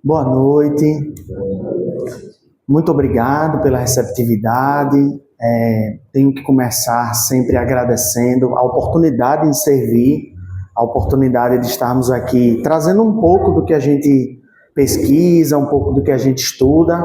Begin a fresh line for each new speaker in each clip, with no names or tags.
Boa noite, muito obrigado pela receptividade. Tenho que começar sempre agradecendo a oportunidade de servir, a oportunidade de estarmos aqui trazendo um pouco do que a gente pesquisa, um pouco do que a gente estuda,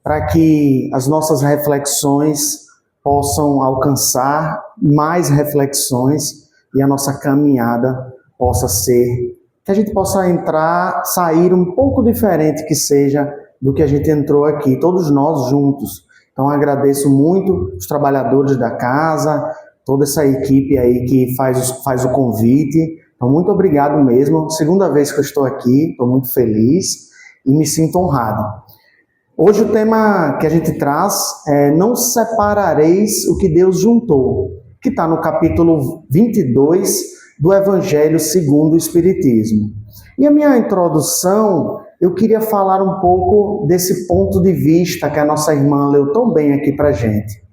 para que as nossas reflexões possam alcançar mais reflexões e a nossa caminhada possa ser, que a gente possa entrar, sair um pouco diferente que seja do que a gente entrou aqui, todos nós juntos. Então agradeço muito os trabalhadores da casa, toda essa equipe aí que faz o convite. Então muito obrigado mesmo, segunda vez que eu estou aqui, estou muito feliz e me sinto honrado. Hoje o tema que a gente traz é Não separareis o que Deus juntou, que está no capítulo 22 do Evangelho segundo o Espiritismo. E a minha introdução, eu queria falar um pouco desse ponto de vista que a nossa irmã leu tão bem aqui para a gente.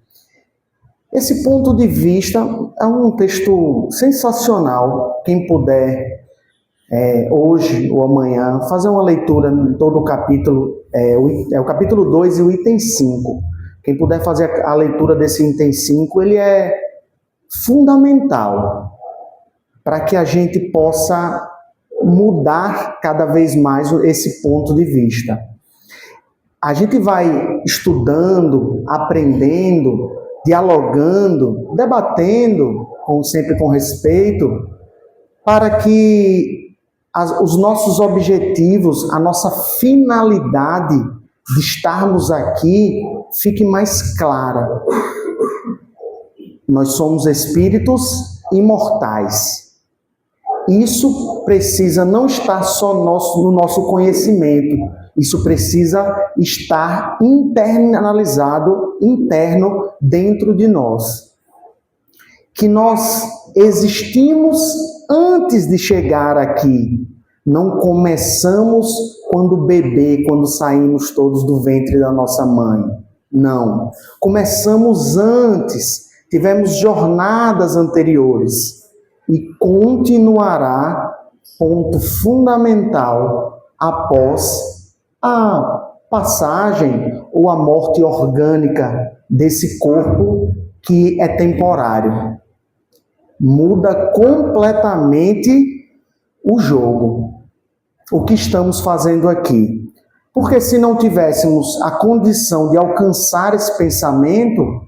Esse ponto de vista é um texto sensacional. Quem puder, hoje ou amanhã, fazer uma leitura em todo o capítulo, o capítulo 2 e o item 5. Quem puder fazer a leitura desse item 5, ele é fundamental para que a gente possa mudar cada vez mais esse ponto de vista. A gente vai estudando, aprendendo, dialogando, debatendo, sempre com respeito, para que os nossos objetivos, a nossa finalidade de estarmos aqui fique mais clara. Nós somos espíritos imortais. Isso precisa não estar só no nosso conhecimento, isso precisa estar internalizado, interno, dentro de nós. Que nós existimos antes de chegar aqui. Não começamos quando bebê, quando saímos todos do ventre da nossa mãe. Não. Começamos antes, tivemos jornadas anteriores. E continuará ponto fundamental após a passagem ou a morte orgânica desse corpo que é temporário. Muda completamente o jogo, o que estamos fazendo aqui. Porque se não tivéssemos a condição de alcançar esse pensamento,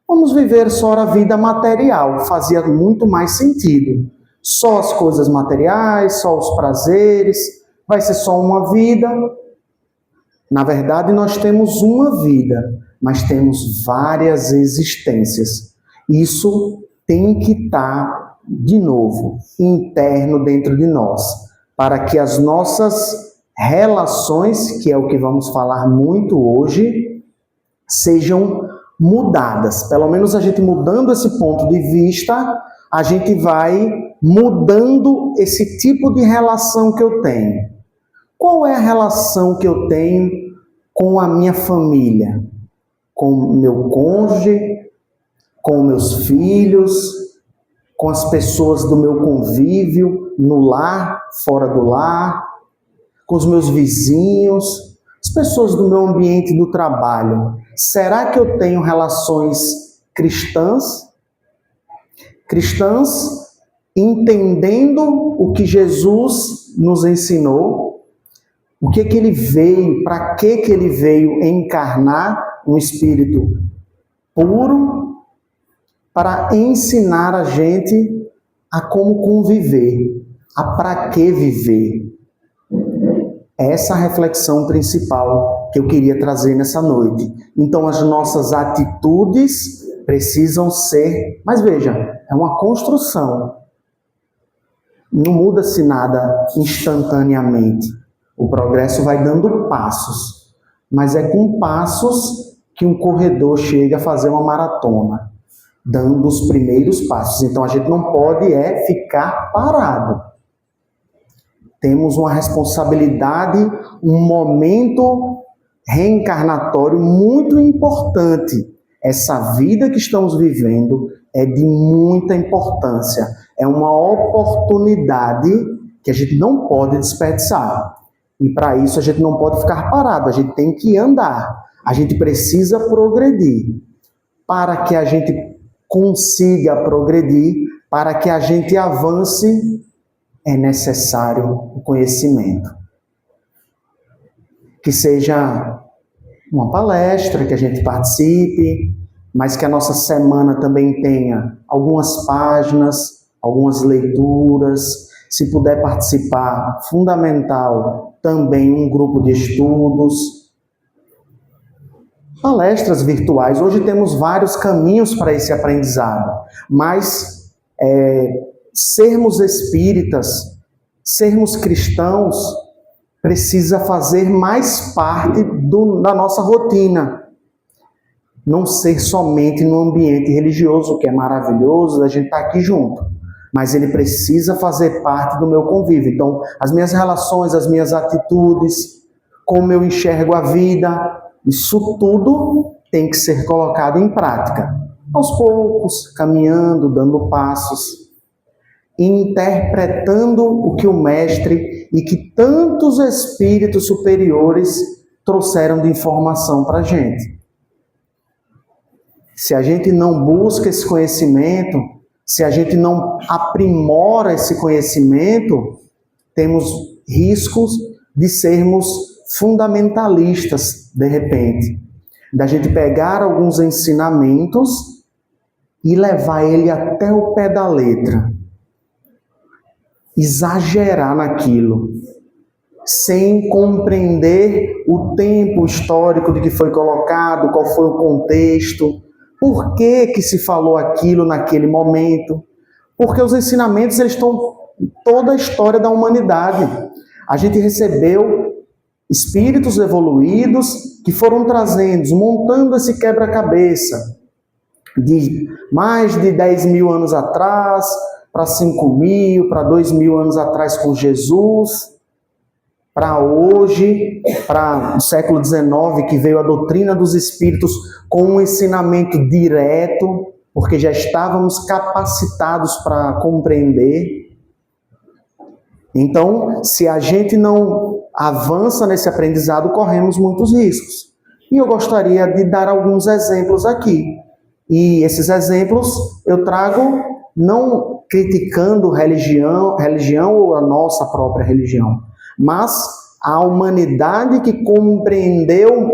vamos viver só a vida material, fazia muito mais sentido. Só as coisas materiais, só os prazeres, vai ser só uma vida. Na verdade, nós temos uma vida, mas temos várias existências. Isso tem que estar, de novo, interno dentro de nós, para que as nossas relações, que é o que vamos falar muito hoje, sejam mudadas. Pelo menos a gente mudando esse ponto de vista, a gente vai mudando esse tipo de relação que eu tenho. Qual é a relação que eu tenho com a minha família? Com o meu cônjuge, com meus filhos, com as pessoas do meu convívio, no lar, fora do lar, com os meus vizinhos, as pessoas do meu ambiente do trabalho. Será que eu tenho relações cristãs? Cristãs entendendo o que Jesus nos ensinou, o que ele veio, para que ele veio encarnar um espírito puro, para ensinar a gente a como conviver, a para que viver. Essa é a reflexão principal que eu queria trazer nessa noite. Então, as nossas atitudes precisam ser... Mas veja, é uma construção. Não muda-se nada instantaneamente. O progresso vai dando passos. Mas é com passos que um corredor chega a fazer uma maratona, dando os primeiros passos. Então, a gente não pode ficar parado. Temos uma responsabilidade, um momento reencarnatório muito importante. Essa vida que estamos vivendo é de muita importância. É uma oportunidade que a gente não pode desperdiçar. E para isso a gente não pode ficar parado, a gente tem que andar. A gente precisa progredir. Para que a gente consiga progredir, para que a gente avance, é necessário o conhecimento. Que seja uma palestra, que a gente participe, mas que a nossa semana também tenha algumas páginas, algumas leituras. Se puder participar, fundamental, também um grupo de estudos. Palestras virtuais. Hoje temos vários caminhos para esse aprendizado, mas sermos espíritas, sermos cristãos, precisa fazer mais parte da nossa rotina. Não ser somente no ambiente religioso, que é maravilhoso, a gente está aqui junto. Mas ele precisa fazer parte do meu convívio. Então, as minhas relações, as minhas atitudes, como eu enxergo a vida, isso tudo tem que ser colocado em prática. Aos poucos, caminhando, dando passos, interpretando o que o Mestre e que tantos espíritos superiores trouxeram de informação para a gente. Se a gente não busca esse conhecimento, se a gente não aprimora esse conhecimento, temos riscos de sermos fundamentalistas, de repente. Da gente pegar alguns ensinamentos e levar ele até o pé da letra. Exagerar naquilo, sem compreender o tempo histórico de que foi colocado, qual foi o contexto, por que se falou aquilo naquele momento. Porque os ensinamentos eles estão em toda a história da humanidade. A gente recebeu espíritos evoluídos que foram trazendo, montando esse quebra-cabeça de mais de 10 mil anos atrás, para 5 mil, para 2 mil anos atrás com Jesus, para hoje, para o século XIX, que veio a doutrina dos espíritos com um ensinamento direto, porque já estávamos capacitados para compreender. Então, se a gente não avança nesse aprendizado, corremos muitos riscos. E eu gostaria de dar alguns exemplos aqui. E esses exemplos eu trago não criticando religião ou a nossa própria religião, mas a humanidade que compreendeu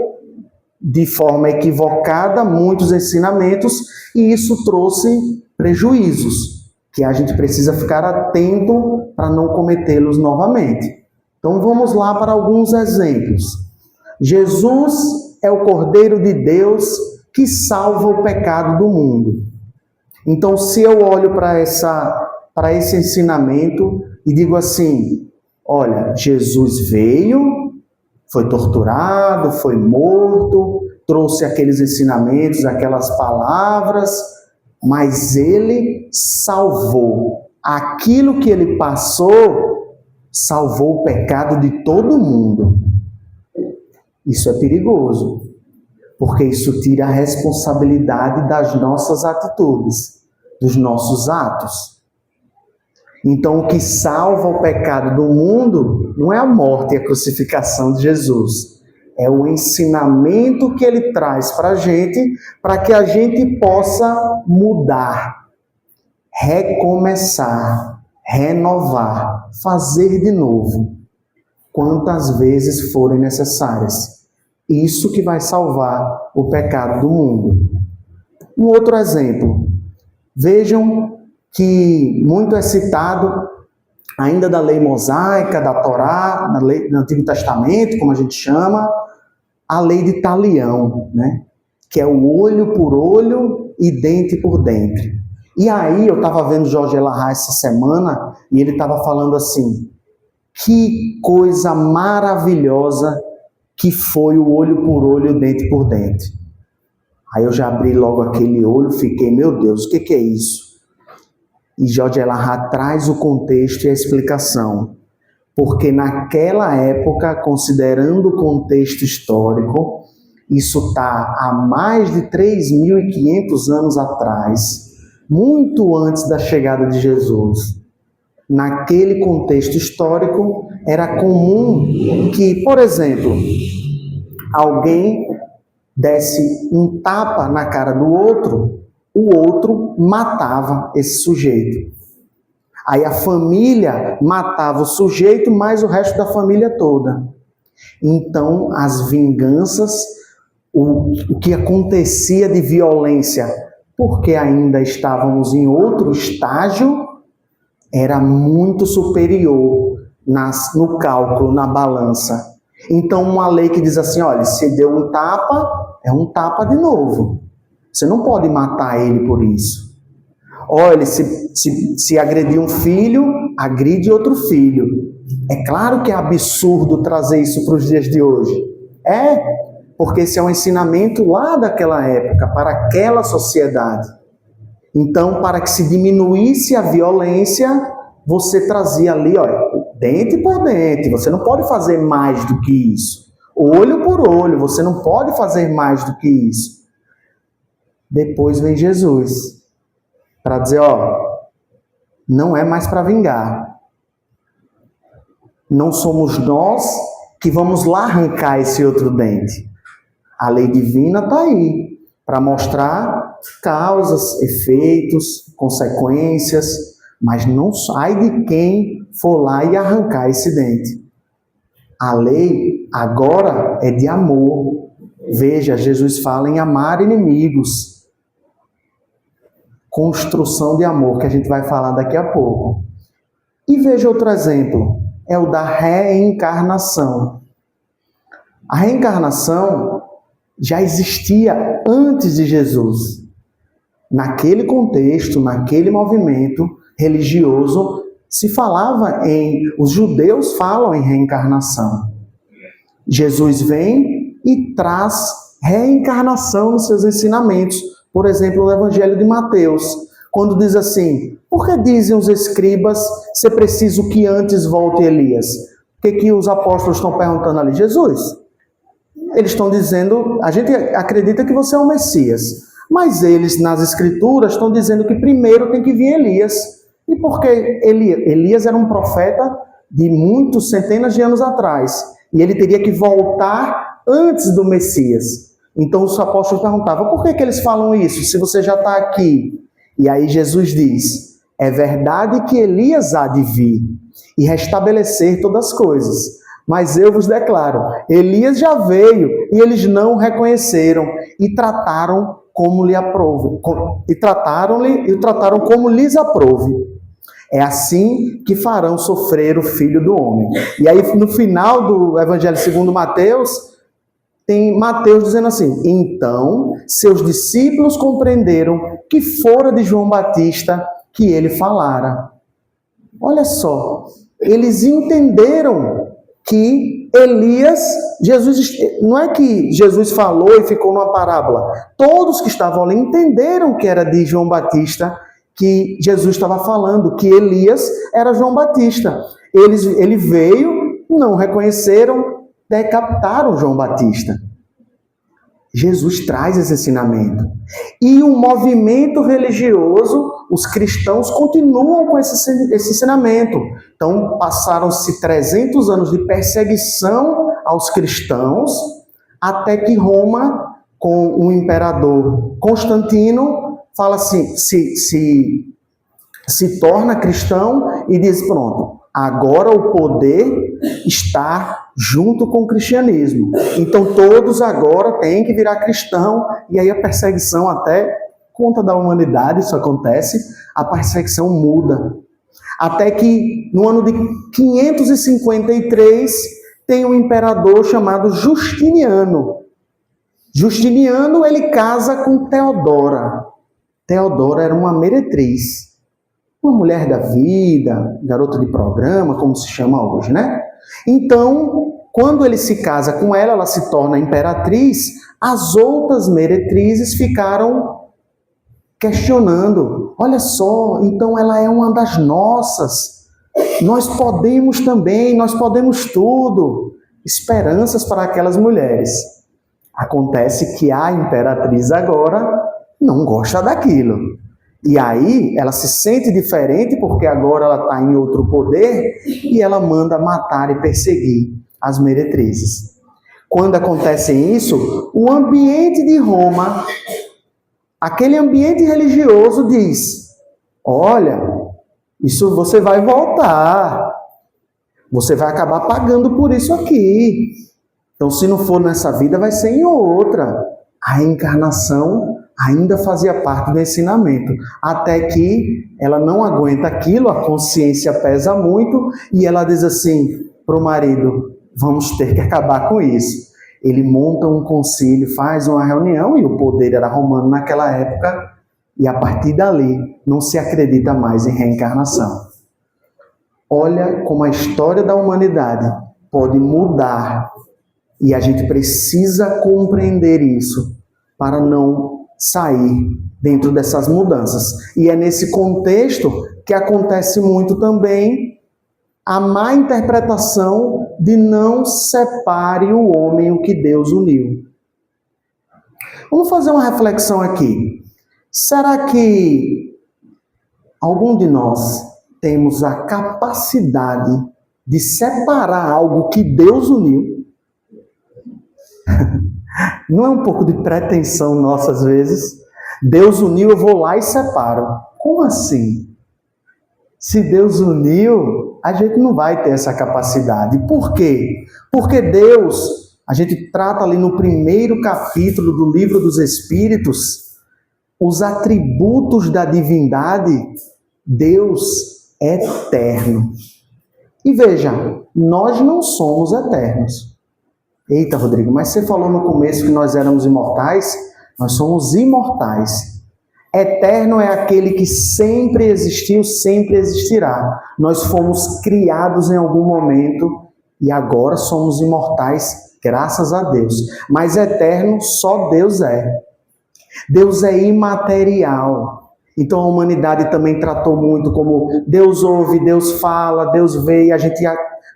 de forma equivocada muitos ensinamentos e isso trouxe prejuízos, que a gente precisa ficar atento para não cometê-los novamente. Então vamos lá para alguns exemplos. Jesus é o Cordeiro de Deus que salva o pecado do mundo. Então, se eu olho para esse ensinamento e digo assim, olha, Jesus veio, foi torturado, foi morto, trouxe aqueles ensinamentos, aquelas palavras, mas ele salvou. Aquilo que ele passou, salvou o pecado de todo mundo. Isso é perigoso, porque isso tira a responsabilidade das nossas atitudes, dos nossos atos. Então, o que salva o pecado do mundo não é a morte e a crucificação de Jesus, é o ensinamento que ele traz para que a gente possa mudar, recomeçar, renovar, fazer de novo, quantas vezes forem necessárias. Isso que vai salvar o pecado do mundo. Um outro exemplo. Vejam que muito é citado ainda da lei mosaica, da Torá, da lei do Antigo Testamento, como a gente chama, a lei de Talião, né? Que é o olho por olho e dente por dente. E aí eu estava vendo Jorge Elahá essa semana e ele estava falando assim, que coisa maravilhosa que foi o olho por olho, dente por dente. Aí eu já abri logo aquele olho, fiquei, meu Deus, o que é isso? E Jorge Elahá traz o contexto e a explicação. Porque naquela época, considerando o contexto histórico, isso está há mais de 3.500 anos atrás, muito antes da chegada de Jesus. naquele contexto histórico, era comum que, por exemplo, alguém desse um tapa na cara do outro, o outro matava esse sujeito. Aí a família matava o sujeito, mais o resto da família toda. Então, as vinganças, o que acontecia de violência, porque ainda estávamos em outro estágio, era muito superior no cálculo, na balança. Então, uma lei que diz assim, olha, se deu um tapa, é um tapa de novo. Você não pode matar ele por isso. Olha, se agredir um filho, agride outro filho. É claro que é absurdo trazer isso para os dias de hoje. É, porque esse é um ensinamento lá daquela época, para aquela sociedade. Então, para que se diminuísse a violência, você trazia ali, olha, dente por dente, você não pode fazer mais do que isso. Olho por olho, você não pode fazer mais do que isso. Depois vem Jesus, para dizer, ó, não é mais para vingar. Não somos nós que vamos lá arrancar esse outro dente. A lei divina está aí, para mostrar causas, efeitos, consequências, mas não sai de quem for lá e arrancar esse dente. A lei agora é de amor. Veja, Jesus fala em amar inimigos. Construção de amor, que a gente vai falar daqui a pouco. E veja outro exemplo, é o da reencarnação. A reencarnação já existia antes de Jesus. Naquele contexto, naquele movimento religioso, se falava os judeus falam em reencarnação. Jesus vem e traz reencarnação nos seus ensinamentos. Por exemplo, no Evangelho de Mateus, quando diz assim, por que dizem os escribas ser preciso que antes volte Elias? O que os apóstolos estão perguntando ali? Jesus, eles estão dizendo, a gente acredita que você é o Messias, mas eles nas escrituras estão dizendo que primeiro tem que vir Elias. E por que Elias era um profeta de muitos, centenas de anos atrás, e ele teria que voltar antes do Messias. Então os apóstolos perguntavam, por que eles falam isso, se você já está aqui? E aí Jesus diz, é verdade que Elias há de vir e restabelecer todas as coisas, mas eu vos declaro, Elias já veio e eles não o reconheceram e trataram como lhe aprouve, e trataram como lhes aprouve. É assim que farão sofrer o Filho do Homem. E aí no final do Evangelho segundo Mateus, tem Mateus dizendo assim, então seus discípulos compreenderam que fora de João Batista que ele falara. Olha só, eles entenderam que Elias, não é que Jesus falou e ficou numa parábola. Todos que estavam ali entenderam que era de João Batista que Jesus estava falando, que Elias era João Batista. Ele veio, não reconheceram, decapitaram João Batista. Jesus traz esse ensinamento. E o movimento religioso, os cristãos continuam com esse ensinamento. Então, passaram-se 300 anos de perseguição aos cristãos, até que Roma, com o imperador Constantino, fala assim, se torna cristão e diz, pronto, agora o poder está junto com o cristianismo. Então todos agora têm que virar cristão, e aí a perseguição, até conta da humanidade, isso acontece, a perseguição muda. Até que no ano de 553 tem um imperador chamado Justiniano. Justiniano, ele casa com Teodora. Teodora era uma meretriz, uma mulher da vida, garota de programa, como se chama hoje, né? Então, quando ele se casa com ela, ela se torna imperatriz, as outras meretrizes ficaram questionando, olha só, então ela é uma das nossas, nós podemos também, nós podemos tudo. Esperanças para aquelas mulheres. Acontece que a imperatriz agora não gosta daquilo. E aí ela se sente diferente porque agora ela está em outro poder e ela manda matar e perseguir as meretrizes. Quando acontece isso, o ambiente de Roma, aquele ambiente religioso diz: olha, isso você vai voltar, você vai acabar pagando por isso aqui. Então, se não for nessa vida, vai ser em outra. A reencarnação ainda fazia parte do ensinamento, até que ela não aguenta aquilo, a consciência pesa muito, e ela diz assim para o marido: vamos ter que acabar com isso. Ele monta um concílio, faz uma reunião, e o poder era romano naquela época, e a partir dali não se acredita mais em reencarnação. Olha como a história da humanidade pode mudar, e a gente precisa compreender isso para não sair dentro dessas mudanças. E é nesse contexto que acontece muito também a má interpretação de não separe o homem o que Deus uniu. Vamos fazer uma reflexão aqui. Será que algum de nós temos a capacidade de separar algo que Deus uniu? Não é um pouco de pretensão nossa às vezes? Deus uniu, eu vou lá e separo. Como assim? Se Deus uniu, a gente não vai ter essa capacidade. Por quê? Porque Deus, a gente trata ali no primeiro capítulo do Livro dos Espíritos, os atributos da divindade. Deus é eterno. E veja, nós não somos eternos. Eita, Rodrigo, mas você falou no começo que nós éramos imortais? Nós somos imortais. Eterno é aquele que sempre existiu, sempre existirá. Nós fomos criados em algum momento e agora somos imortais, graças a Deus. Mas eterno só Deus é. Deus é imaterial. Então a humanidade também tratou muito como Deus ouve, Deus fala, Deus vê, e a gente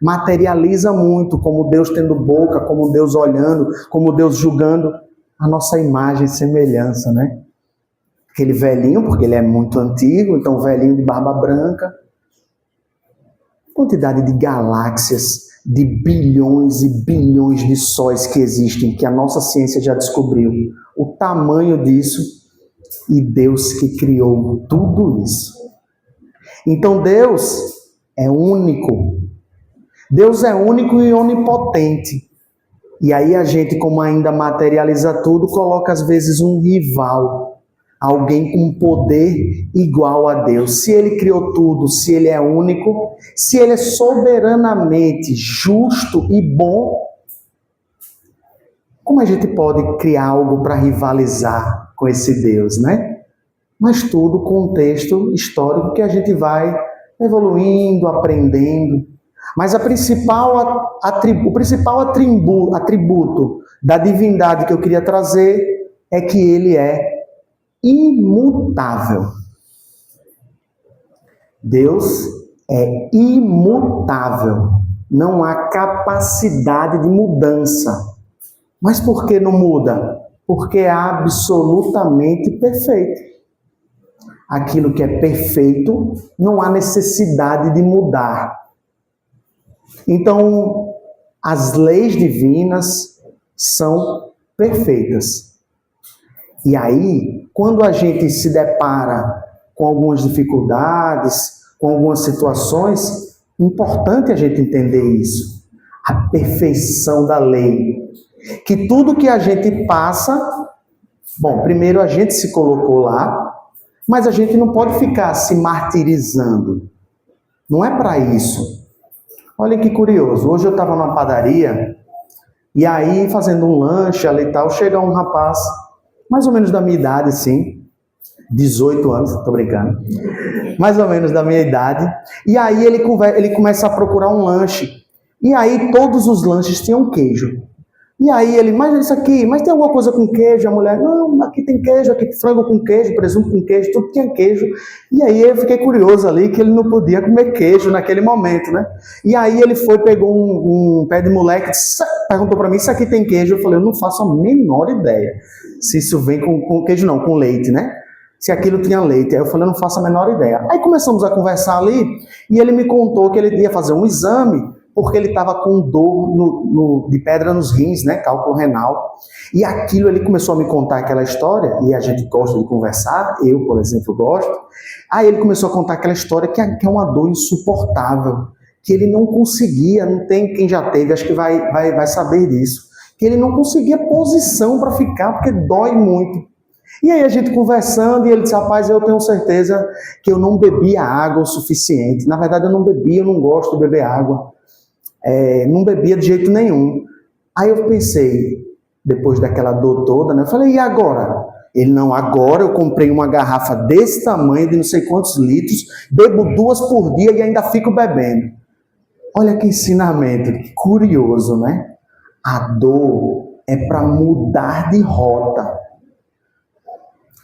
materializa muito como Deus tendo boca, como Deus olhando, como Deus julgando a nossa imagem e semelhança, né? Aquele velhinho, porque ele é muito antigo, então velhinho de barba branca. Quantidade de galáxias, de bilhões e bilhões de sóis que existem, que a nossa ciência já descobriu. O tamanho disso, e Deus que criou tudo isso. Então Deus é único. Deus é único e onipotente. E aí a gente, como ainda materializa tudo, coloca às vezes um rival, alguém com poder igual a Deus. Se ele criou tudo, se ele é único, se ele é soberanamente justo e bom, como a gente pode criar algo para rivalizar com esse Deus, né? Mas tudo contexto histórico que a gente vai evoluindo, aprendendo. Mas o principal atributo da divindade que eu queria trazer é que ele é imutável. Deus é imutável. Não há capacidade de mudança. Mas por que não muda? Porque é absolutamente perfeito. Aquilo que é perfeito, não há necessidade de mudar. Então, as leis divinas são perfeitas. E aí, quando a gente se depara com algumas dificuldades, com algumas situações, é importante a gente entender isso. A perfeição da lei. Que tudo que a gente passa, bom, primeiro a gente se colocou lá, mas a gente não pode ficar se martirizando. Não é para isso. Olha que curioso, hoje eu estava numa padaria, e aí fazendo um lanche ali e tal, chega um rapaz, mais ou menos da minha idade, assim, 18 anos, tô brincando, mais ou menos da minha idade, e aí ele começa a procurar um lanche, e aí todos os lanches tinham queijo. E aí ele, mas isso aqui, mas tem alguma coisa com queijo? A mulher, não, aqui tem queijo, aqui tem frango com queijo, presunto com queijo, tudo tinha queijo. E aí eu fiquei curioso ali que ele não podia comer queijo naquele momento, né? E aí ele foi, pegou um pé de moleque, perguntou para mim, isso aqui tem queijo? Eu falei, eu não faço a menor ideia se isso vem com queijo não, com leite, né? se aquilo tinha leite. Aí eu falei, eu não faço a menor ideia. Aí começamos a conversar ali, e ele me contou que ele ia fazer um exame, porque ele estava com dor de pedra nos rins, né, cálculo renal. E aquilo, ele começou a me contar aquela história, e a gente gosta de conversar, eu, por exemplo, gosto. Aí ele começou a contar aquela história que é uma dor insuportável, que ele não conseguia, não tem quem já teve, acho que vai saber disso, que ele não conseguia posição para ficar, porque dói muito. E aí a gente conversando, e ele disse, rapaz, eu tenho certeza que eu não bebia água o suficiente. Na verdade, eu não bebia, eu não gosto de beber água. Não bebia de jeito nenhum. Aí eu pensei, depois daquela dor toda, né? Eu falei, e agora? Ele, não, agora eu comprei uma garrafa desse tamanho, de não sei quantos litros, bebo 2 por dia e ainda fico bebendo. Olha que ensinamento, que curioso, né? A dor é para mudar de rota.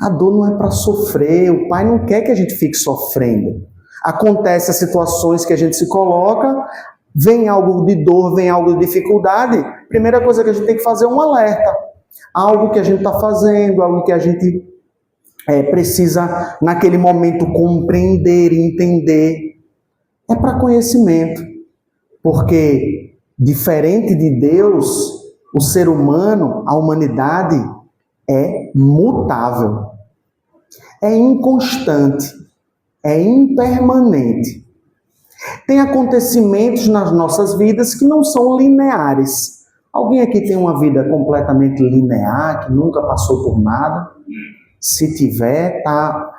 A dor não é para sofrer, o Pai não quer que a gente fique sofrendo. Acontecem as situações que a gente se coloca, vem algo de dor, vem algo de dificuldade, primeira coisa que a gente tem que fazer é um alerta. Algo que a gente está fazendo, algo que a gente precisa, naquele momento, compreender e entender. É para conhecimento. Porque, diferente de Deus, o ser humano, a humanidade, é mutável, é inconstante, é impermanente. Tem acontecimentos nas nossas vidas que não são lineares. Alguém aqui tem uma vida completamente linear, que nunca passou por nada? Se tiver, tá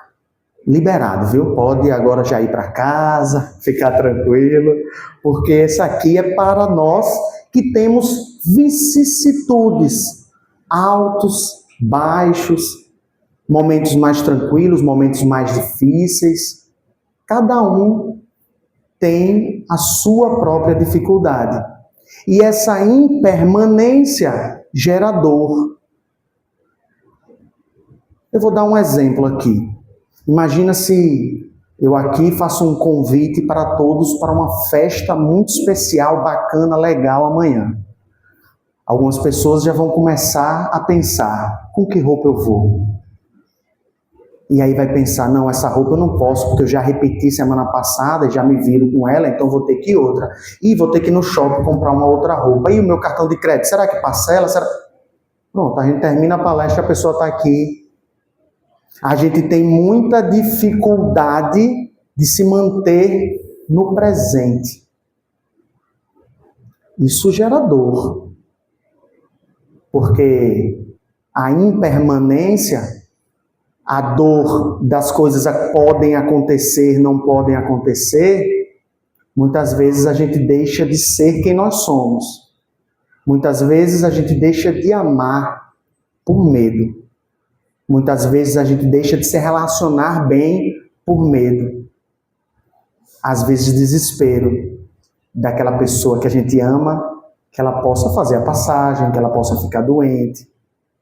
liberado, viu? Pode agora já ir para casa, ficar tranquilo, porque essa aqui é para nós que temos vicissitudes, altos, baixos, momentos mais tranquilos, momentos mais difíceis. Cada um tem a sua própria dificuldade. E essa impermanência gera dor. Eu vou dar um exemplo aqui. Imagina se eu aqui faço um convite para todos para uma festa muito especial, bacana, legal amanhã. Algumas pessoas já vão começar a pensar, com que roupa eu vou? E aí vai pensar, não, essa roupa eu não posso, porque eu já repeti semana passada e já me viram com ela, então vou ter que ir outra. E vou ter que ir no shopping comprar uma outra roupa. E o meu cartão de crédito, será que parcela? Pronto, a gente termina a palestra, a pessoa está aqui. A gente tem muita dificuldade de se manter no presente. Isso gera dor. Porque a impermanência, a dor das coisas que podem acontecer, não podem acontecer, muitas vezes a gente deixa de ser quem nós somos. Muitas vezes a gente deixa de amar por medo. Muitas vezes a gente deixa de se relacionar bem por medo. Às vezes desespero daquela pessoa que a gente ama, que ela possa fazer a passagem, que ela possa ficar doente.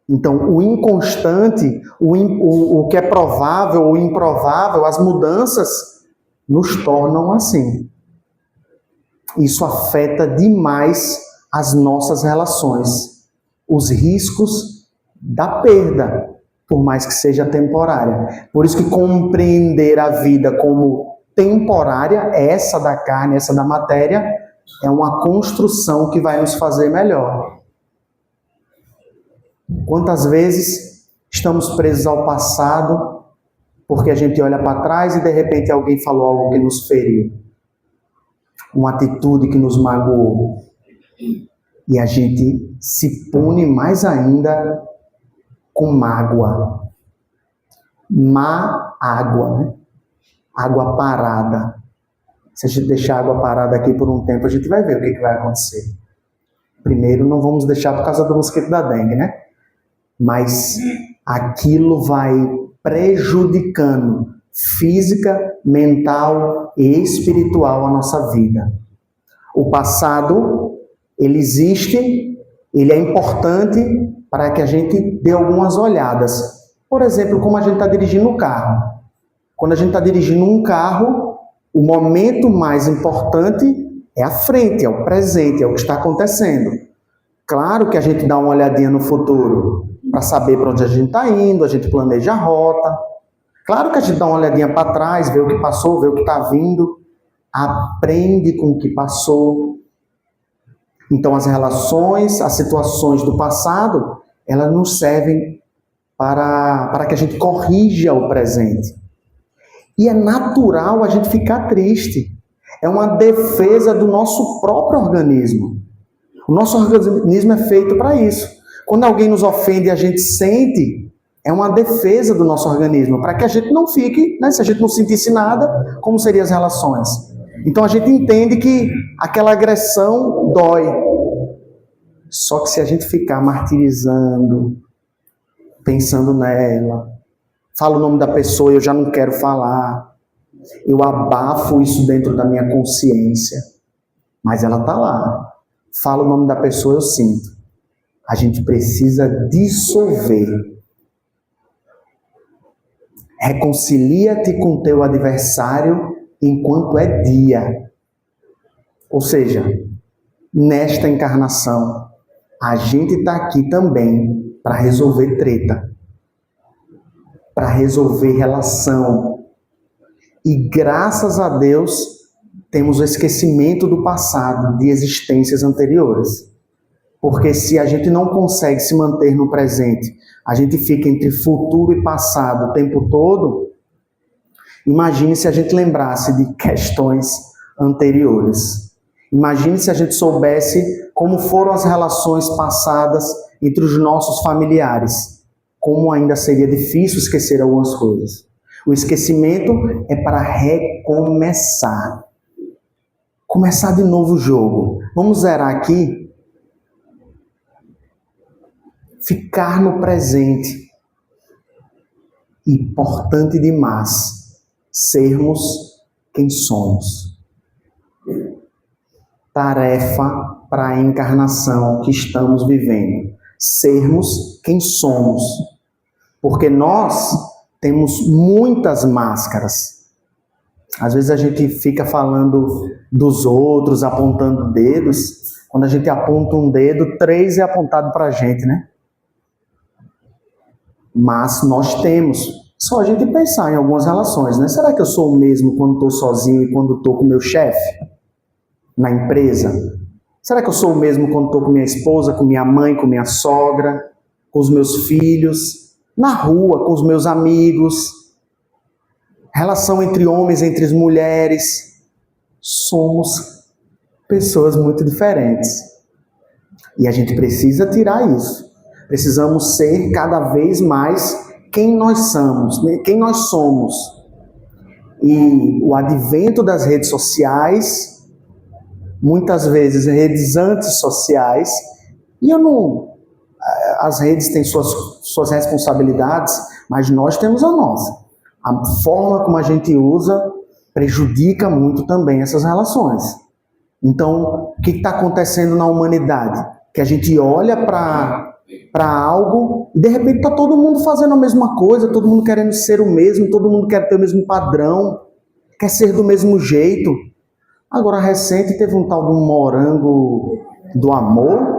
Então, o inconstante, o que é provável ou improvável, as mudanças nos tornam assim. Isso afeta demais as nossas relações. Os riscos da perda, por mais que seja temporária. Por isso que compreender a vida como temporária, essa da carne, essa da matéria, é uma construção que vai nos fazer melhor. Quantas vezes estamos presos ao passado porque a gente olha para trás e de repente alguém falou algo que nos feriu, uma atitude que nos magoou, e a gente se pune mais ainda com mágoa. Má água, né? Água parada. Se a gente deixar a água parada aqui por um tempo, a gente vai ver o que vai acontecer. Primeiro, não vamos deixar por causa do mosquito da dengue, né? Mas aquilo vai prejudicando física, mental e espiritual a nossa vida. O passado, ele existe, ele é importante para que a gente dê algumas olhadas. Por exemplo, como a gente está dirigindo um carro. Quando a gente está dirigindo um carro, o momento mais importante é a frente, é o presente, é o que está acontecendo. Claro que a gente dá uma olhadinha no futuro para saber para onde a gente está indo, a gente planeja a rota, Claro que a gente dá uma olhadinha para trás, vê o que passou, vê o que está vindo, aprende com o que passou. Então as relações, as situações do passado, elas nos servem para que a gente corrija o presente. E é natural a gente ficar triste. É uma defesa do nosso próprio organismo. O nosso organismo é feito para isso. Quando alguém nos ofende e a gente sente, é uma defesa do nosso organismo, para que a gente não fique, né? Se a gente não sentisse nada, como seriam as relações? Então a gente entende que aquela agressão dói. Só que se a gente ficar martirizando, pensando nela, falo o nome da pessoa e eu já não quero falar, eu abafo isso dentro da minha consciência, mas ela está lá. Falo o nome da pessoa, eu sinto. A gente precisa dissolver. Reconcilia-te com teu adversário enquanto é dia. Ou seja, nesta encarnação, a gente está aqui também para resolver treta, para resolver relação. E graças a Deus, temos o esquecimento do passado, de existências anteriores. Porque se a gente não consegue se manter no presente, a gente fica entre futuro e passado o tempo todo, imagine se a gente lembrasse de questões anteriores. Imagine se a gente soubesse como foram as relações passadas entre os nossos familiares. Como ainda seria difícil esquecer algumas coisas. O esquecimento é para recomeçar. Começar de novo o jogo. Vamos zerar aqui. Ficar no presente. Importante demais. Sermos quem somos. Tarefa para a encarnação que estamos vivendo. Sermos quem somos. Porque nós temos muitas máscaras. Às vezes a gente fica falando dos outros, apontando dedos. Quando a gente aponta um dedo, 3 é apontado para a gente, né? Mas nós temos. Só a gente pensar em algumas relações, né? Será que eu sou o mesmo quando estou sozinho e quando estou com meu chefe? Na empresa? Será que eu sou o mesmo quando estou com minha esposa, com minha mãe, com minha sogra, com os meus filhos, na rua, com os meus amigos? Relação entre homens, entre as mulheres. Somos pessoas muito diferentes. E a gente precisa tirar isso. Precisamos ser cada vez mais quem nós somos. E o advento das redes sociais, muitas vezes redes antissociais, e as redes têm suas responsabilidades, mas nós temos a nossa. A forma como a gente usa prejudica muito também essas relações. Então, o que está acontecendo na humanidade? Que a gente olha para algo e de repente está todo mundo fazendo a mesma coisa, todo mundo querendo ser o mesmo, todo mundo quer ter o mesmo padrão, quer ser do mesmo jeito. Agora, recente, teve um tal de um morango do amor.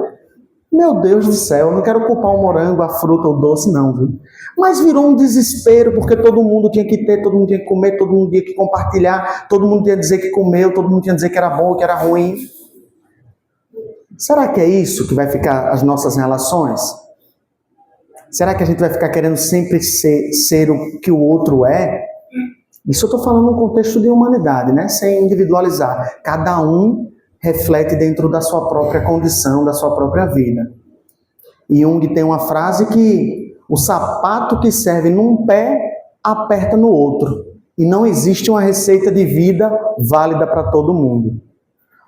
Meu Deus do céu, eu não quero culpar o morango, a fruta, o doce, não, viu? Mas virou um desespero, porque todo mundo tinha que ter, todo mundo tinha que comer, todo mundo tinha que compartilhar, todo mundo tinha que dizer que comeu, todo mundo tinha que dizer que era bom, que era ruim. Será que é isso que vai ficar as nossas relações? Será que a gente vai ficar querendo sempre ser o que o outro é? Isso eu estou falando num contexto de humanidade, né? Sem individualizar. Cada um reflete dentro da sua própria condição, da sua própria vida. E Jung tem uma frase que o sapato que serve num pé aperta no outro. E não existe uma receita de vida válida para todo mundo.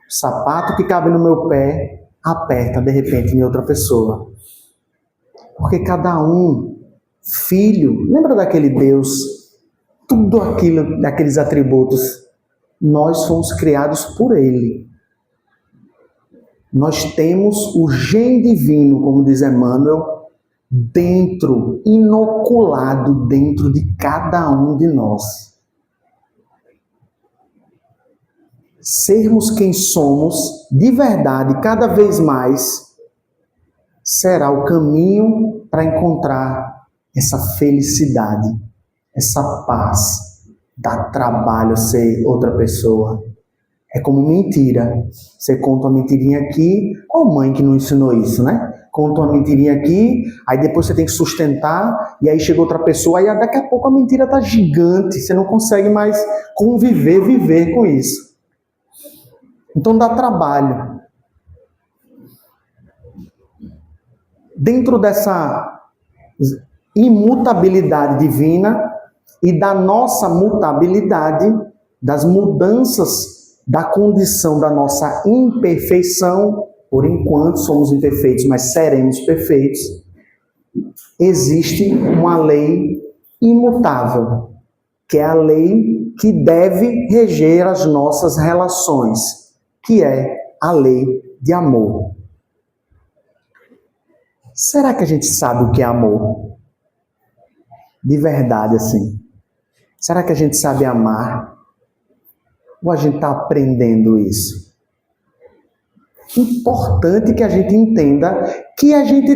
O sapato que cabe no meu pé aperta, de repente, em outra pessoa. Porque cada um, filho, lembra daquele Deus, tudo aquilo, daqueles atributos, nós fomos criados por Ele. Nós temos o gene divino, como diz Emmanuel, dentro, inoculado dentro de cada um de nós. Sermos quem somos, de verdade, cada vez mais, será o caminho para encontrar essa felicidade. essa paz, dá trabalho ser outra pessoa. É como mentira. Você conta uma mentirinha aqui, qual mãe que não ensinou isso, né? Conta uma mentirinha aqui, aí depois você tem que sustentar, e aí chega outra pessoa, aí daqui a pouco a mentira tá gigante, você não consegue mais viver com isso. Então dá trabalho. Dentro dessa imutabilidade divina e da nossa mutabilidade, das mudanças da condição da nossa imperfeição, por enquanto somos imperfeitos, mas seremos perfeitos, existe uma lei imutável, que é a lei que deve reger as nossas relações, que é a lei de amor. Será que a gente sabe o que é amor? De verdade, assim. Será que a gente sabe amar? Ou a gente está aprendendo isso? Importante que a gente entenda que a gente,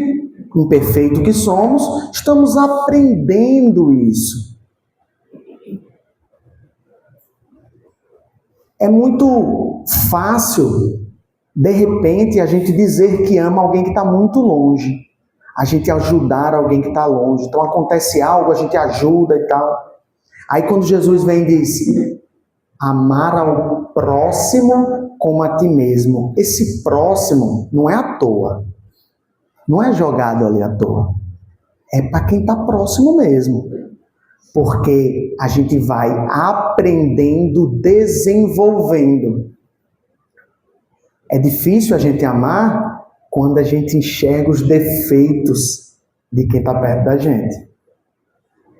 imperfeito que somos, estamos aprendendo isso. É muito fácil, de repente, a gente dizer que ama alguém que está muito longe. A gente ajudar alguém que está longe. Então acontece algo, a gente ajuda e tal. Aí quando Jesus vem e diz, amar ao próximo como a ti mesmo. Esse próximo não é à toa. Não é jogado ali à toa. É para quem está próximo mesmo. Porque a gente vai aprendendo, desenvolvendo. É difícil a gente amar quando a gente enxerga os defeitos de quem está perto da gente.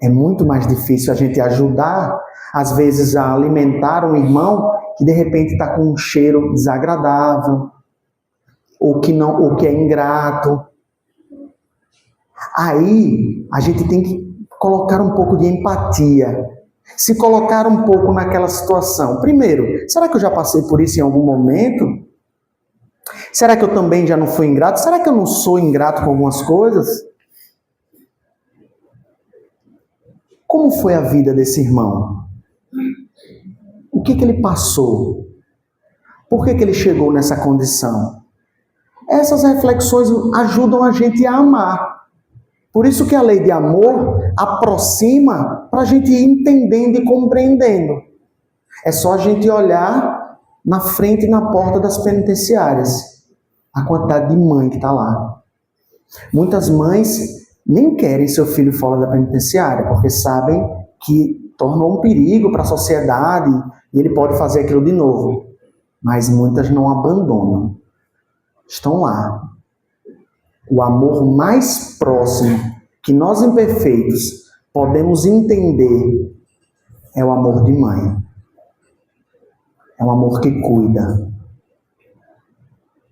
É muito mais difícil a gente ajudar, às vezes, a alimentar um irmão que de repente está com um cheiro desagradável, ou que é ingrato. Aí a gente tem que colocar um pouco de empatia, se colocar um pouco naquela situação. Primeiro, será que eu já passei por isso em algum momento? Será que eu também já não fui ingrato? Será que eu não sou ingrato com algumas coisas? Como foi a vida desse irmão? O que ele passou? Por que ele chegou nessa condição? Essas reflexões ajudam a gente a amar. Por isso que a lei de amor aproxima para a gente ir entendendo e compreendendo. É só a gente olhar na frente e na porta das penitenciárias. A quantidade de mãe que está lá. Muitas mães nem querem seu filho fora da penitenciária, porque sabem que tornou um perigo para a sociedade e ele pode fazer aquilo de novo. Mas muitas não abandonam. Estão lá. O amor mais próximo que nós imperfeitos podemos entender é o amor de mãe. É um amor que cuida.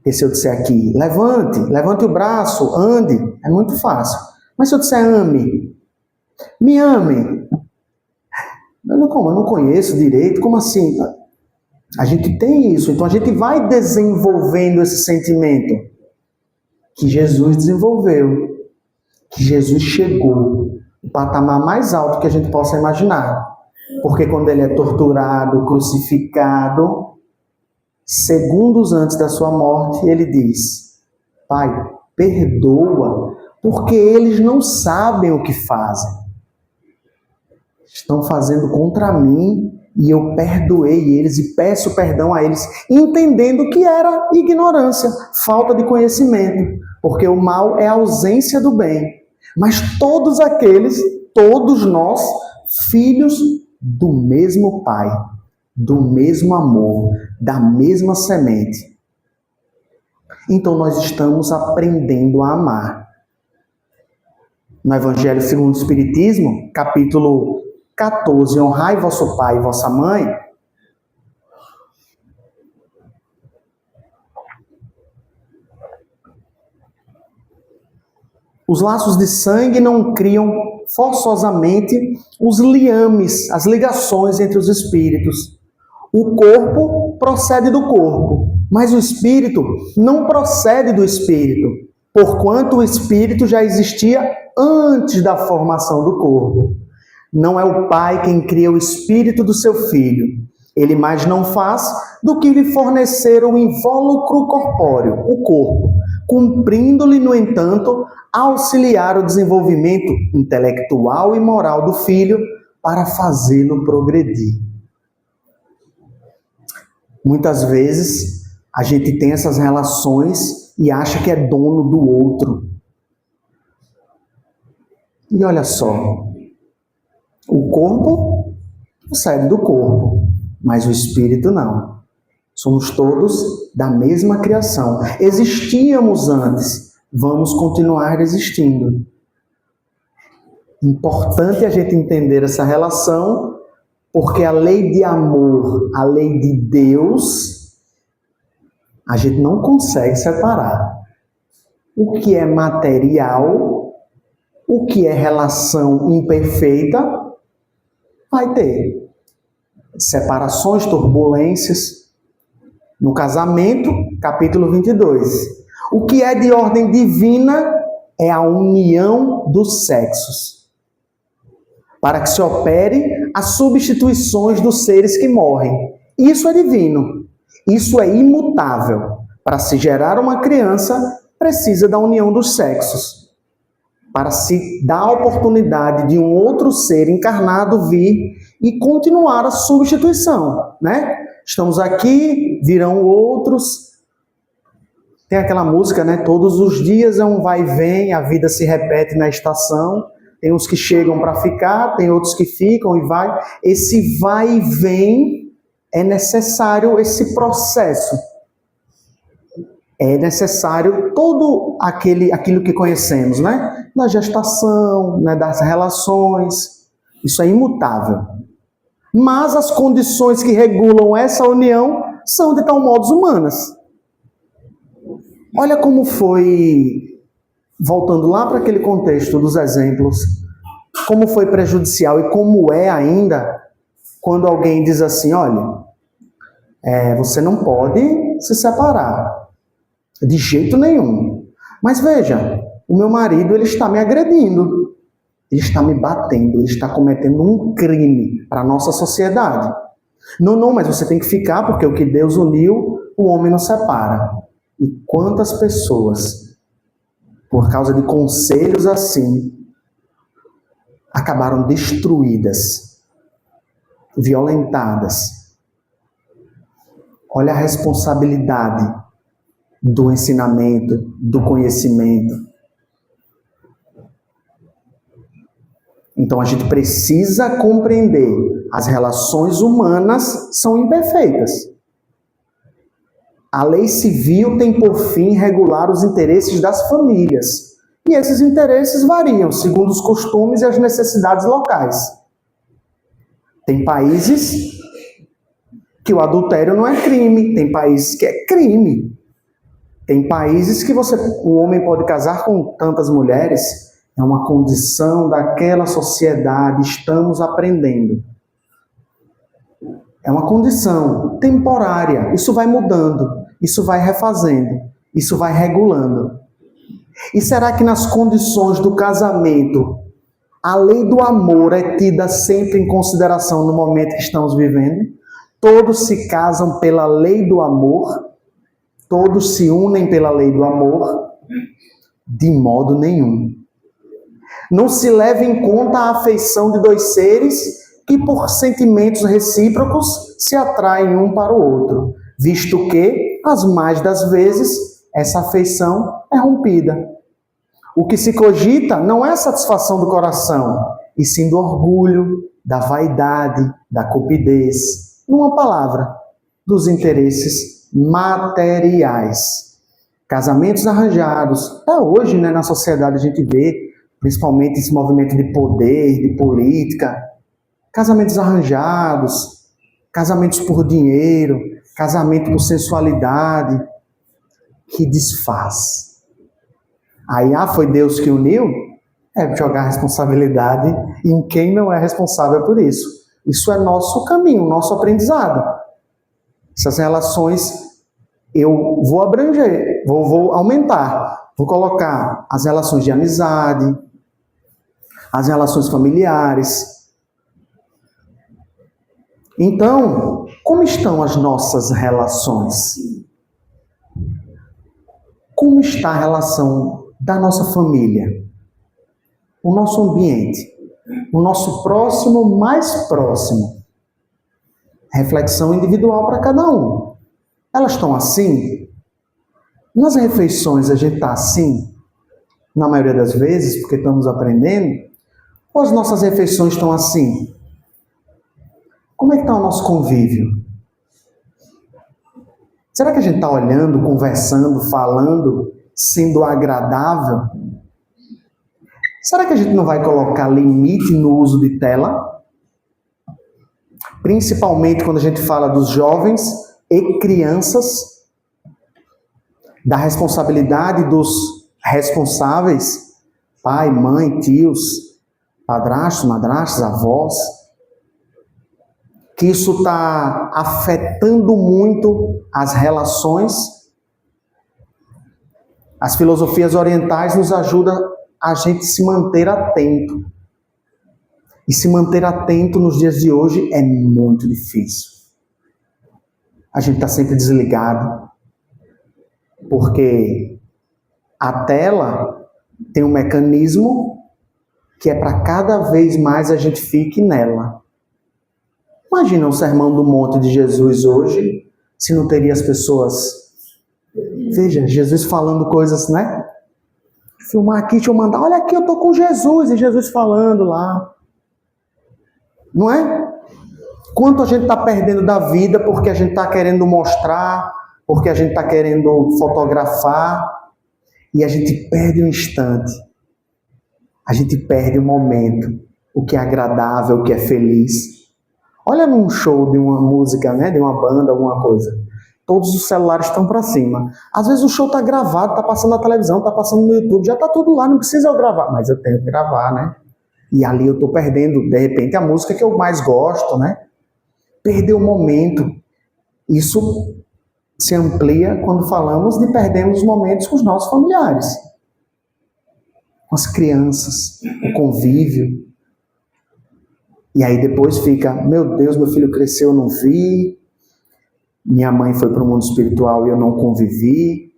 E se eu disser aqui, levante o braço, ande, é muito fácil. Mas se eu disser ame, me ame. Eu não conheço direito, como assim? A gente tem isso, então a gente vai desenvolvendo esse sentimento que Jesus desenvolveu, que Jesus chegou, o patamar mais alto que a gente possa imaginar. Porque quando ele é torturado, crucificado, segundos antes da sua morte, ele diz, Pai, perdoa, porque eles não sabem o que fazem. Estão fazendo contra mim e eu perdoei eles e peço perdão a eles, entendendo que era ignorância, falta de conhecimento, porque o mal é a ausência do bem. Mas todos nós, filhos do mesmo Pai, do mesmo amor, da mesma semente. Então nós estamos aprendendo a amar. No Evangelho segundo o Espiritismo, capítulo 14, honrai vosso pai e vossa mãe, os laços de sangue não criam forçosamente os liames, as ligações entre os espíritos. O corpo procede do corpo, mas o espírito não procede do espírito, porquanto o espírito já existia antes da formação do corpo. Não é o pai quem cria o espírito do seu filho. Ele mais não faz do que lhe fornecer o invólucro corpóreo, o corpo, cumprindo-lhe, no entanto, auxiliar o desenvolvimento intelectual e moral do filho para fazê-lo progredir. Muitas vezes a gente tem essas relações e acha que é dono do outro. E olha só, o corpo sai do corpo, mas o espírito não. Somos todos da mesma criação. Existíamos antes, vamos continuar existindo. Importante a gente entender essa relação, porque a lei de amor, a lei de Deus, a gente não consegue separar. O que é material, o que é relação imperfeita, vai ter separações, turbulências. No casamento, capítulo 22. O que é de ordem divina é a união dos sexos, para que se opere as substituições dos seres que morrem. Isso é divino, isso é imutável. Para se gerar uma criança, precisa da união dos sexos, para se dar a oportunidade de um outro ser encarnado vir e continuar a substituição, né? Estamos aqui, virão outros. Tem aquela música, né? Todos os dias é um vai e vem, a vida se repete na estação. Tem uns que chegam para ficar, tem outros que ficam e vai. Esse vai e vem é necessário, esse processo. É necessário todo aquilo que conhecemos, né? Da gestação, né? Das relações. Isso é imutável. Mas as condições que regulam essa união são de tal modo humanas. Olha como foi, voltando lá para aquele contexto dos exemplos, como foi prejudicial e como é ainda quando alguém diz assim, olha, você não pode se separar, de jeito nenhum. Mas veja, o meu marido ele está me agredindo. Ele está me batendo, ele está cometendo um crime para a nossa sociedade. Não, mas você tem que ficar, porque o que Deus uniu, o homem não separa. E quantas pessoas, por causa de conselhos assim, acabaram destruídas, violentadas. Olha a responsabilidade do ensinamento, do conhecimento. Então a gente precisa compreender, as relações humanas são imperfeitas. A lei civil tem por fim regular os interesses das famílias. E esses interesses variam segundo os costumes e as necessidades locais. Tem países que o adultério não é crime, tem países que é crime. Tem países que o homem pode casar com tantas mulheres. É uma condição daquela sociedade, estamos aprendendo. É uma condição temporária, isso vai mudando, isso vai refazendo, isso vai regulando. E será que nas condições do casamento, a lei do amor é tida sempre em consideração no momento que estamos vivendo? Todos se casam pela lei do amor? Todos se unem pela lei do amor? De modo nenhum. Não se leva em conta a afeição de dois seres que, por sentimentos recíprocos, se atraem um para o outro, visto que, as mais das vezes, essa afeição é rompida. O que se cogita não é a satisfação do coração, e sim do orgulho, da vaidade, da cupidez, numa palavra, dos interesses materiais. Casamentos arranjados. Até hoje, né, na sociedade a gente vê, principalmente esse movimento de poder, de política, casamentos arranjados, casamentos por dinheiro, casamento por sensualidade, que desfaz. Aí, foi Deus que uniu? É jogar a responsabilidade em quem não é responsável por isso. Isso é nosso caminho, nosso aprendizado. Essas relações eu vou abranger, vou aumentar, vou colocar as relações de amizade, as relações familiares, Então, como estão as nossas relações? Como está a relação da nossa família? O nosso ambiente? O nosso próximo mais próximo? Reflexão individual para cada um. Elas estão assim? Nas refeições a gente está assim? Na maioria das vezes, porque estamos aprendendo? Ou as nossas refeições estão assim? Como é que está o nosso convívio? Será que a gente está olhando, conversando, falando, sendo agradável? Será que a gente não vai colocar limite no uso de tela? Principalmente quando a gente fala dos jovens e crianças, da responsabilidade dos responsáveis, pai, mãe, tios, padrastos, madrastas, avós, que isso está afetando muito as relações. As filosofias orientais nos ajudam a gente se manter atento. E se manter atento nos dias de hoje é muito difícil. A gente está sempre desligado, porque a tela tem um mecanismo que é para cada vez mais a gente fique nela. Imagina o Sermão do Monte de Jesus hoje, se não teria as pessoas. Veja, Jesus falando coisas, né? Filmar aqui, deixa eu mandar, olha aqui, eu estou com Jesus, e Jesus falando lá. Não é? Quanto a gente está perdendo da vida porque a gente está querendo mostrar, porque a gente está querendo fotografar, e a gente perde um instante. A gente perde o momento, o que é agradável, o que é feliz. Olha num show de uma música, né, de uma banda, alguma coisa. Todos os celulares estão para cima. Às vezes o show está gravado, está passando na televisão, está passando no YouTube, já está tudo lá, não precisa eu gravar. Mas eu tenho que gravar, né? E ali eu estou perdendo, de repente, a música que eu mais gosto, né? Perder o momento. Isso se amplia quando falamos de perdermos os momentos com os nossos familiares. Com as crianças, o convívio. E aí depois fica, meu Deus, meu filho cresceu, eu não vi. Minha mãe foi para o mundo espiritual e eu não convivi.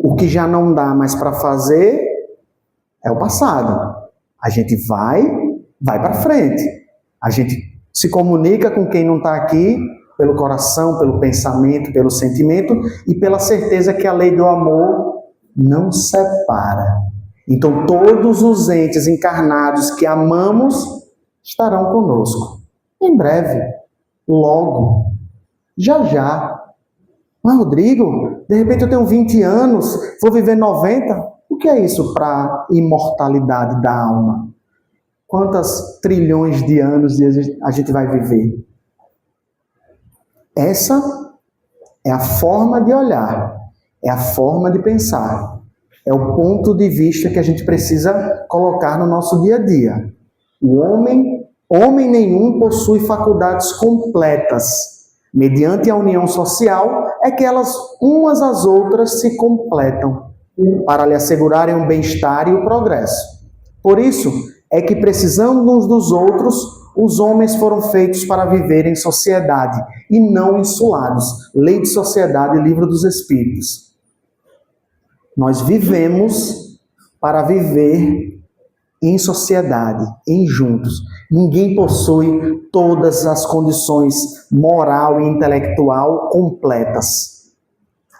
O que já não dá mais para fazer é o passado. A gente vai para frente. A gente se comunica com quem não está aqui pelo coração, pelo pensamento, pelo sentimento e pela certeza que a lei do amor não separa. Então todos os entes encarnados que amamos estarão conosco. Em breve, logo, já. Mas Rodrigo, de repente eu tenho 20 anos, vou viver 90. O que é isso para imortalidade da alma? Quantas trilhões de anos a gente vai viver? Essa é a forma de olhar, é a forma de pensar, é o ponto de vista que a gente precisa colocar no nosso dia a dia. O homem nenhum possui faculdades completas. Mediante a união social, é que elas umas às outras se completam, para lhe assegurarem o bem-estar e o progresso. Por isso, é que precisando uns dos outros, os homens foram feitos para viver em sociedade e não insulados. Lei de Sociedade, Livro dos Espíritos. Nós vivemos para viver em sociedade, em juntos. Ninguém possui todas as condições moral e intelectual completas.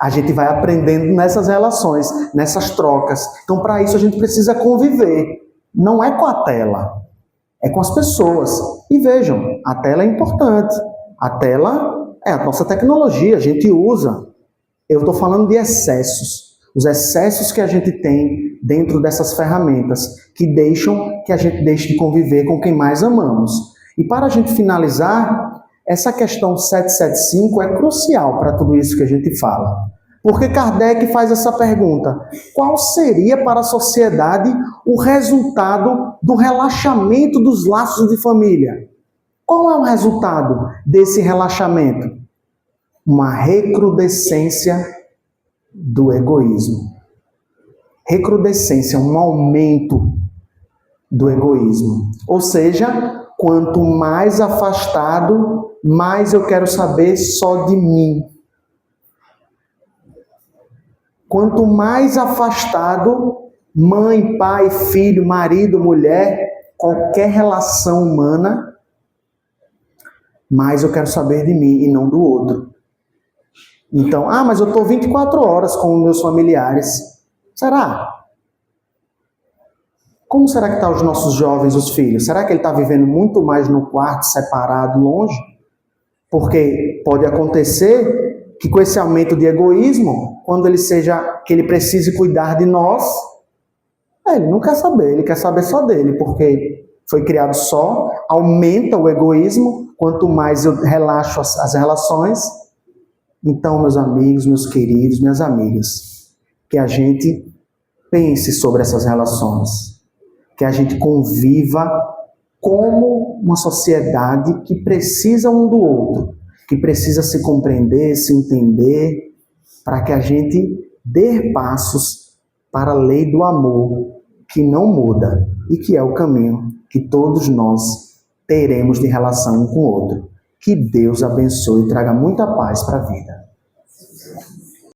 A gente vai aprendendo nessas relações, nessas trocas. Então, para isso, a gente precisa conviver. Não é com a tela, é com as pessoas. E vejam, a tela é importante. A tela é a nossa tecnologia, a gente usa. Eu estou falando de excessos. Os excessos que a gente tem dentro dessas ferramentas, que deixam que a gente deixe de conviver com quem mais amamos. E para a gente finalizar, essa questão 775 é crucial para tudo isso que a gente fala. Porque Kardec faz essa pergunta: qual seria para a sociedade o resultado do relaxamento dos laços de família? Qual é o resultado desse relaxamento? Uma recrudescência do egoísmo. Recrudescência, um aumento do egoísmo. Ou seja, Quanto mais afastado, mais eu quero saber só de mim. Quanto mais afastado, mãe, pai, filho, marido, mulher, qualquer relação humana, mais eu quero saber de mim e não do outro. Então, mas eu estou 24 horas com os meus familiares. Será? Como será que estão os nossos jovens, os filhos? Será que ele está vivendo muito mais no quarto, separado, longe? Porque pode acontecer que com esse aumento de egoísmo, quando que ele precise cuidar de nós, ele não quer saber, ele quer saber só dele, porque foi criado só, aumenta o egoísmo, quanto mais eu relaxo as relações. Então, meus amigos, meus queridos, minhas amigas, que a gente pense sobre essas relações, que a gente conviva como uma sociedade que precisa um do outro, que precisa se compreender, se entender, para que a gente dê passos para a lei do amor, que não muda e que é o caminho que todos nós teremos de relação um com o outro. Que Deus abençoe e traga muita paz para a vida.